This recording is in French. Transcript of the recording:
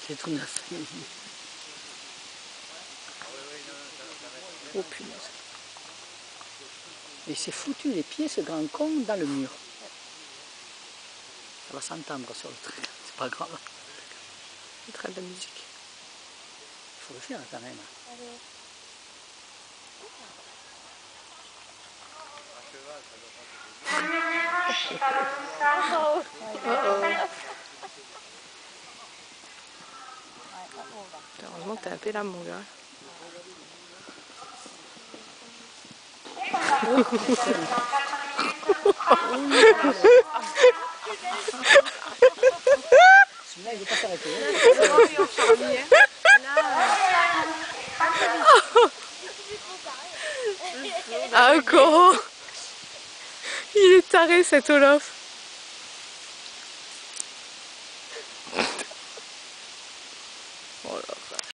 C'est tout neuf. Oh punaise. Il s'est foutu les pieds, ce grand con, dans le mur. Ça va s'entendre sur le train, c'est pas grave. Le train de musique. Il faut le faire quand même. Allez. Heureusement que t'as appelé là, mon gars. Celui-là, il ne veut pas s'arrêter. Ah, encore. Il est taré, cet Olaf. Oh là.